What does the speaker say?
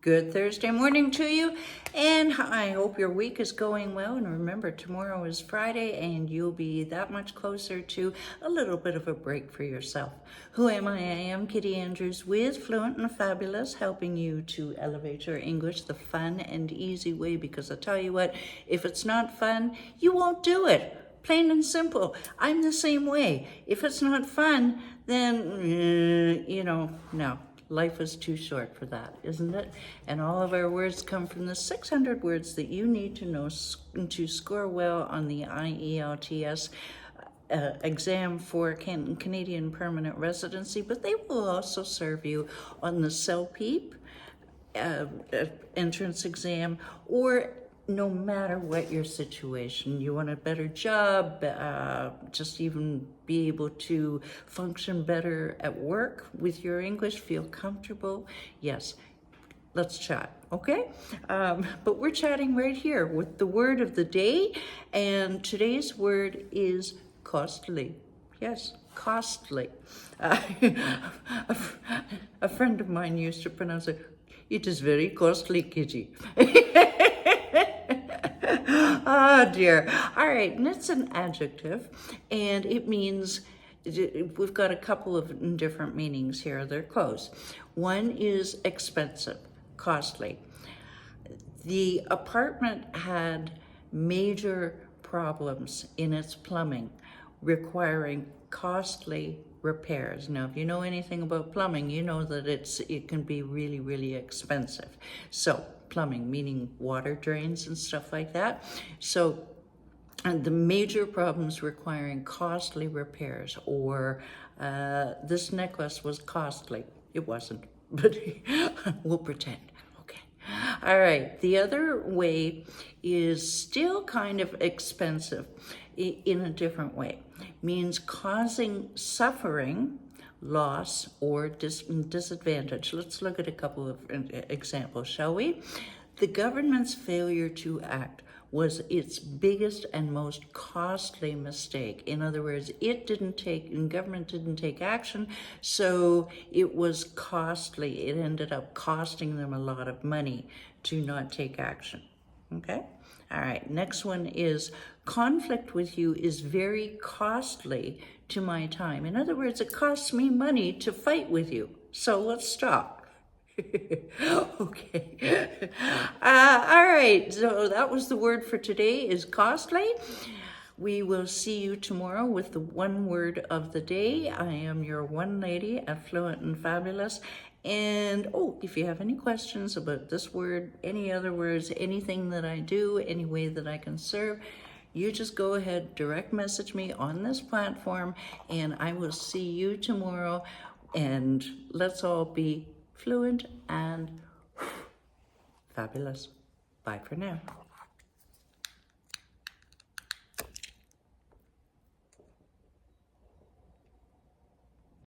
Good Thursday morning to you, and I hope your week is going well. And remember, tomorrow is Friday, and you'll be that much closer to a little bit of a break for yourself. Who am I? I am Kitti Andrews with Fluent and Fabulous, helping you to elevate your English the fun and easy way, because I tell you what, if it's not fun, you won't do it. Plain and simple. I'm the same way. If it's not fun, then, no. Life is too short for that, isn't it? And all of our words come from the 600 words that you need to know to score well on the IELTS exam for Canadian permanent residency, but they will also serve you on the Sept entrance exam, or no matter what your situation, you want a better job, just even be able to function better at work with your English, feel comfortable, yes, let's chat, okay? But we're chatting right here with the word of the day, and today's word is costly. Yes, costly. A friend of mine used to pronounce it, "It is very costly, Kitti." Oh dear. All right, and it's an adjective, and it means, we've got a couple of different meanings here. They're close. One is expensive, costly. The apartment had major problems in its plumbing, requiring costly repairs. Now, if you know anything about plumbing, you know that it can be really, really expensive. So, plumbing, meaning water drains and stuff like that. So, and the major problems requiring costly repairs, or this necklace was costly. It wasn't, but we'll pretend. Okay. All right. The other way is still kind of expensive in a different way. Means causing suffering, loss, or disadvantage. Let's look at a couple of examples, shall we? The government's failure to act was its biggest and most costly mistake. In other words, government didn't take action, so it was costly. It ended up costing them a lot of money to not take action. Okay? All right, next one is conflict with you is very costly to my time. In other words, it costs me money to fight with you, so let's stop. Okay. All right, so that was the word for today, is costly. We will see you tomorrow with the one word of the day. I am your one lady at Fluent and Fabulous. And, if you have any questions about this word, any other words, anything that I do, any way that I can serve, you just go ahead, direct message me on this platform, and I will see you tomorrow. And let's all be fluent and fabulous. Bye for now.